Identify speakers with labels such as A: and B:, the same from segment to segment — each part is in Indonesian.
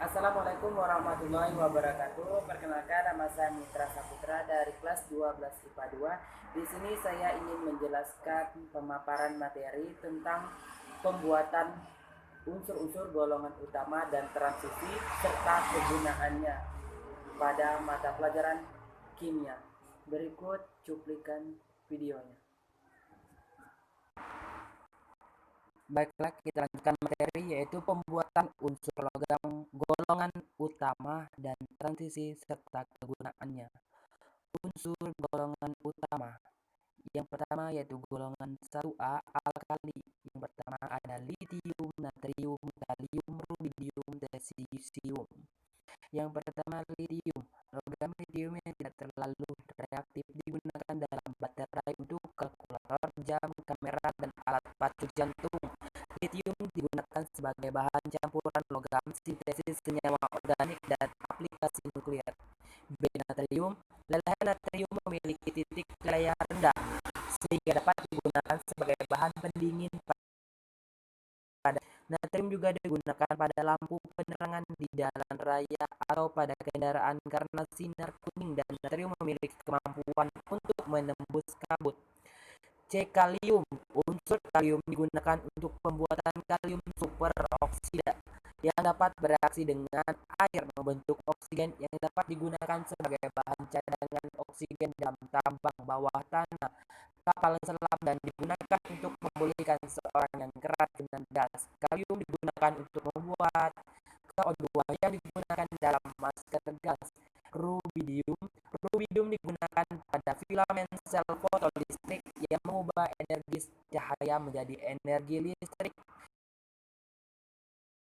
A: Assalamualaikum warahmatullahi wabarakatuh. Perkenalkan, nama saya Mitra Saputra dari kelas 12 IPA 2. Di sini saya ingin menjelaskan pemaparan materi tentang pembuatan unsur-unsur golongan utama dan transisi serta kegunaannya pada mata pelajaran kimia. Berikut cuplikan videonya. Baiklah, kita lanjutkan materi yaitu pembuatan unsur logam golongan utama dan transisi serta kegunaannya. Unsur golongan utama. Yang pertama yaitu golongan 1A alkali. Yang pertama ada litium, natrium, kalium, rubidium, cesium. Yang pertama litium. Logam litium yang tidak terlalu reaktif digunakan dalam baterai untuk kalkulator, jam, kamera, dan alat pacu jantung. Litium digunakan sebagai bahan campuran logam, sintesis senyawa organik, dan aplikasi nuklir. B. Natrium. Lelehan natrium memiliki titik layar rendah, sehingga dapat digunakan sebagai bahan pendingin pada. Natrium juga digunakan pada lampu penerangan di jalan raya atau pada kendaraan karena sinar kuning dan natrium memiliki kemampuan untuk menembus kabut. C. Kalium. Unsur kalium digunakan untuk pembuatan kalium superoksida yang dapat bereaksi dengan air membentuk oksigen yang dapat digunakan sebagai bahan cadangan oksigen dalam tambang bawah tanah, kapal selam, dan digunakan untuk memulihkan seorang yang keras dengan gas. Kalium digunakan untuk membuat CO2 yang digunakan dalam masker gas. Rubidium. Rubidium digunakan pada filamen sel fotolistrik yang mengubah energi cahaya menjadi energi listrik,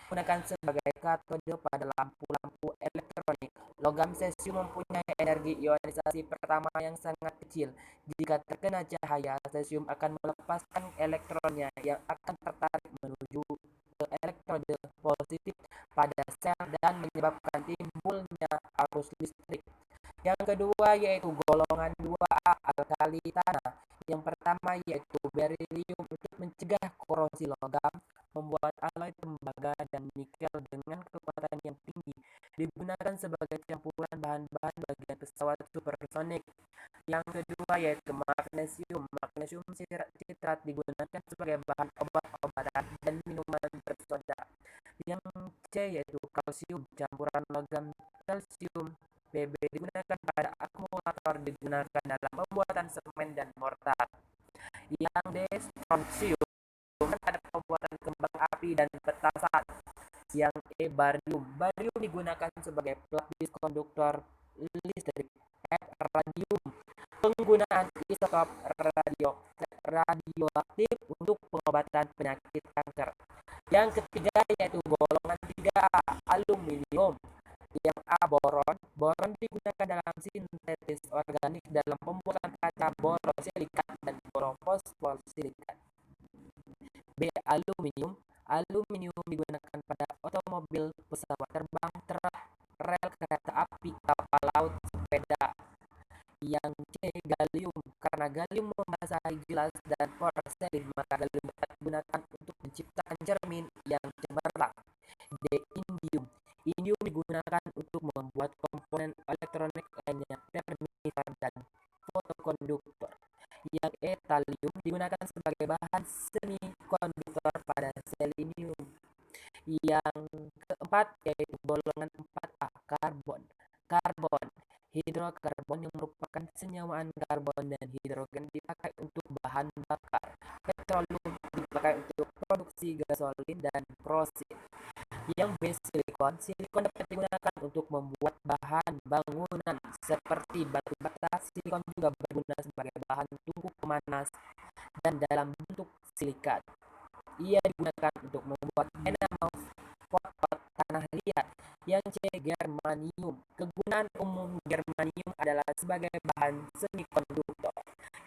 A: digunakan sebagai katode pada lampu-lampu elektronik. Logam cesium mempunyai energi ionisasi pertama yang sangat kecil. Jika terkena cahaya, cesium akan melepaskan elektronnya yang akan tertarik menuju ke elektrode positif pada sel dan menyebabkan timbulnya arus listrik. Yang kedua yaitu golongan 2A alkali tanah. Yang pertama yaitu berilium untuk mencegah korosi logam, membuat alloy tembaga dan nikel dengan kekuatan yang tinggi. Digunakan sebagai campuran bahan-bahan bagian pesawat supersonik. Yang kedua yaitu magnesium. Magnesium citrat digunakan sebagai bahan obat-obatan dan minuman bersoda. Yang C yaitu kalsium. Campuran logam kalsium Pb digunakan pada akumulator, digunakan dalam pembuatan semen dan mortar. Yang D strontium pada pembuatan kembang api dan petasan. Yang E barium. Barium digunakan sebagai pelapis konduktor listrik. F radium. Penggunaan isotop radioaktif untuk pengobatan penyakit kanker. Yang ketiga yaitu golongan 3A aluminium. Yang A boron. Boron digunakan dalam sintesis organik dalam pembuatan kaca borosilikat dan borofosfosilikat. B. Aluminium. Aluminium digunakan pada otomobil, pesawat terbang, truk, rel kereta api, kapal laut, sepeda. Yang C. Gallium. Karena gallium membasahi gelas dan porselin, maka gallium dapat digunakan untuk menciptakan cermin yang cemerlang. D. Indium. Indium digunakan untuk membuat komponen elektronik lainnya, termitar dan fotokonduktor. Yang E. Thallium digunakan sebagai bahan semikonduktor pada selenium. Yang keempat yaitu golongan 4A karbon. Karbon. Hidrokarbon yang merupakan senyawaan karbon dan hidrogen dipakai untuk bahan bakar. Petroleum dipakai untuk produksi gasolin dan prosin. Yang B. Silikon. Silikon dapat digunakan untuk membuat bahan bangunan seperti batu bata. Silikon juga berguna sebagai bahan tungku pemanas dan dalam bentuk silikat. Ia digunakan untuk membuat enamel pot-pot tanah liat. Yang C. Germanium. Kegunaan umum germanium adalah sebagai bahan semikonduktor.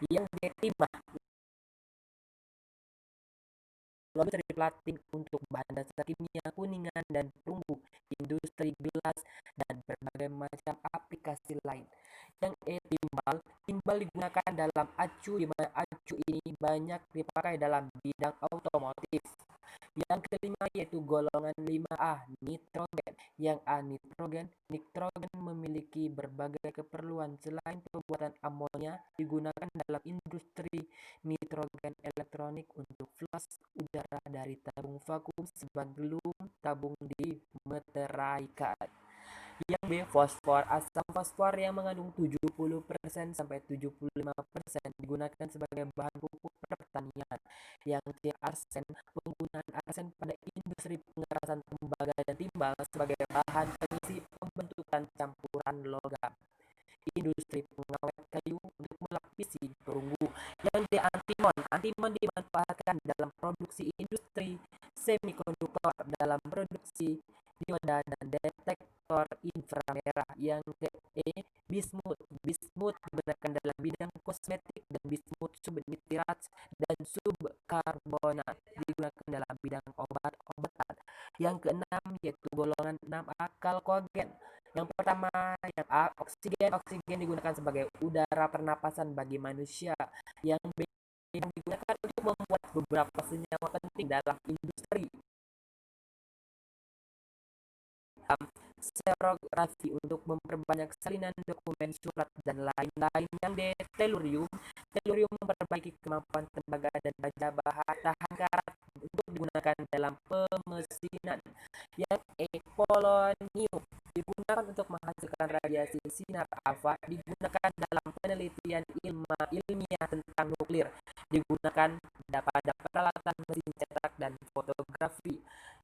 A: Yang D. Timah. Lobby triplatin untuk bahan dasar kimia kuningan dan perunggu, industri gelas, dan berbagai macam aplikasi lain. Yang E. Timbal. Timbal digunakan dalam acu, di mana acu ini banyak dipakai dalam bidang otomotif. Yang kelima yaitu golongan 5A nitrogen. Yang A. Nitrogen. Nitrogen memiliki berbagai keperluan. Selain pembuatan amonia, digunakan dalam industri nitrogen elektronik untuk flush udara dari tabung vakum sebelum tabung dimeteraikan. Yang B. Fosfor. Asam fosfor yang mengandung 70% sampai 75% digunakan sebagai bahan pupuk pertanian. Yang C. Arsen. Penggunaan arsen pada industri pengerasan tembaga dan timbal sebagai bahan pengisi pembentukan campuran logam. Industri pengawet kayu untuk melapisi perunggu. Yang D. Antimon. Antimon dimanfaatkan dalam produksi industri semikonduktor, dalam produksi dioda dan detektor inframerah. Yang ke bismut. Bismut digunakan dalam bidang kosmetik dan bismut subnitrat dan subkarbonat digunakan dalam bidang obat-obatan. Yang keenam yaitu golongan 6A kalkogen. Yang pertama, yang A, oksigen. Oksigen digunakan sebagai udara pernapasan bagi manusia. Yang B, yang digunakan untuk membuat beberapa senyawa penting dalam industri. Serografi untuk memperbanyak salinan dokumen surat dan lain-lain. Yang D. Tellurium. Tellurium memperbaiki kemampuan tembaga dan baja bahan tahan karat untuk digunakan dalam pemesinan. Yang E. Polonium digunakan untuk menghasilkan radiasi sinar alfa, digunakan dalam penelitian ilmiah tentang nuklir, digunakan pada peralatan mesin cetak dan fotografi.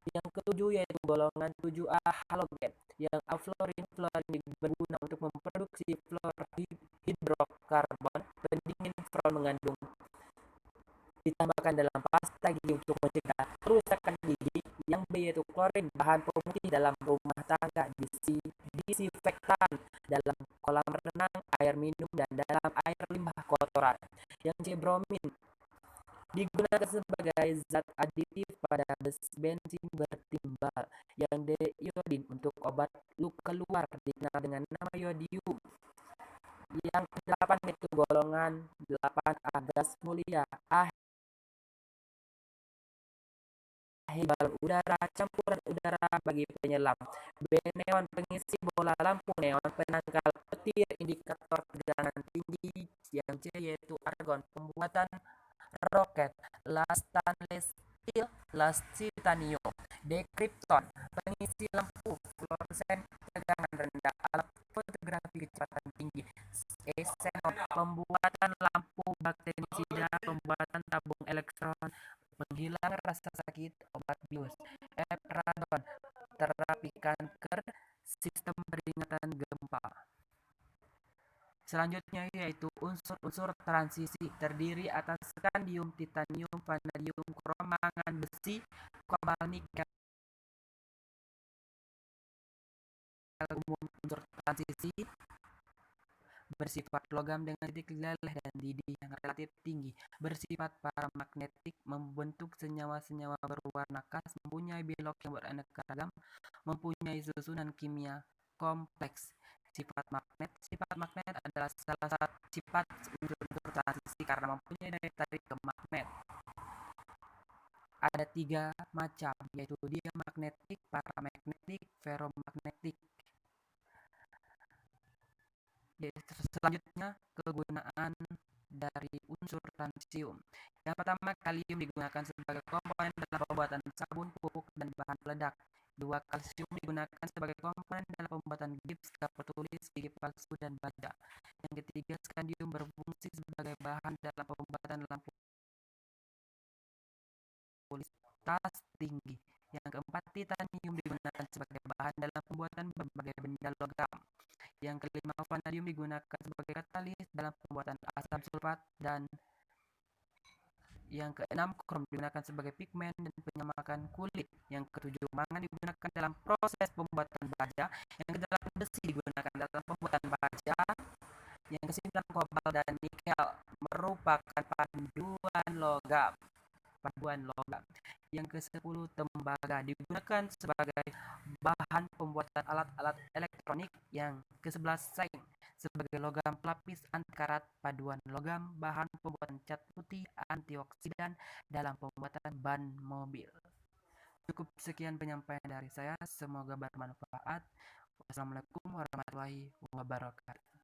A: Yang ketujuh yaitu golongan 7A halogen. Yang A. Fluorin. Fluorin berguna untuk memproduksi hidrokarbon pendingin. Fluor mengandung ditambahkan dalam pasta gigi untuk mencegah kerusakan gigi. Yang B yaitu klorin, bahan pemutih dalam rumah tangga, disinfektan dalam kolam renang, air minum, dan dalam air limbah kotoran. Yang C. Bromin digunakan sebagai zat aditif pada bensin bertimbal. Yang D. Iodin untuk obat luka luar dikenal dengan nama yodium. Yang kedelapan yaitu golongan 8A gas mulia. A. Balon udara, campuran udara bagi penyelam. B. Neon, pengisi bola lampu neon, penangkal petir, indikator tegangan tinggi. Yang C yaitu argon, pembuatan roket. La stainless steel, la titanium. D. Krypton, pengisi lampu fluoresen tegangan rendah, alat fotografi kecepatan tinggi. E. Xenon, pembuatan lampu bakterisida, pembuatan tabung elektron, menghilang rasa sakit, obat bius. F. Radon, terapi kanker, sistem peringatan gempa. Selanjutnya yaitu unsur-unsur transisi, terdiri atas skandium, titanium, vanadium, krom, mangan, besi, kobalt, nikel. Umum unsur transisi bersifat logam dengan titik leleh dan didih yang relatif tinggi, bersifat paramagnetik, membentuk senyawa-senyawa berwarna khas, mempunyai belok yang beraneka ragam, mempunyai susunan kimia kompleks. Sifat magnet adalah salah satu sifat unsur transisi karena mempunyai daya tarik ke magnet. Ada 3 macam, yaitu diamagnetik, paramagnetik, ferromagnetik. Selanjutnya, kegunaan dari unsur transium. Yang pertama, kalium digunakan sebagai komponen dalam pembuatan sabun, pupuk, dan bahan peledak. 2. Kalsium digunakan sebagai komponen dalam pembuatan gips, kapur tulis, gigi palsu, dan baja. Yang ketiga, skandium berfungsi sebagai bahan dalam pembuatan lampu kualitas tinggi. Yang keempat, titanium digunakan sebagai bahan dalam pembuatan berbagai benda logam. Yang kelima, vanadium digunakan sebagai katalis dalam pembuatan asam sulfat. Dan yang keenam, krom digunakan sebagai pigmen dan penyamakan kulit. Yang ketujuh, mangan digunakan dalam proses pembuatan baja. Yang kedelapan, besi digunakan dalam pembuatan baja. Yang kesembilan, kobalt dan nikel merupakan paduan logam. Yang ke-10, tembaga digunakan sebagai bahan pembuatan alat-alat elektronik. Yang ke-11, seng sebagai logam pelapis anti karat, paduan logam, bahan pembuatan cat putih, antioksidan dalam pembuatan ban mobil. Cukup sekian penyampaian dari saya, semoga bermanfaat. Wassalamualaikum warahmatullahi wabarakatuh.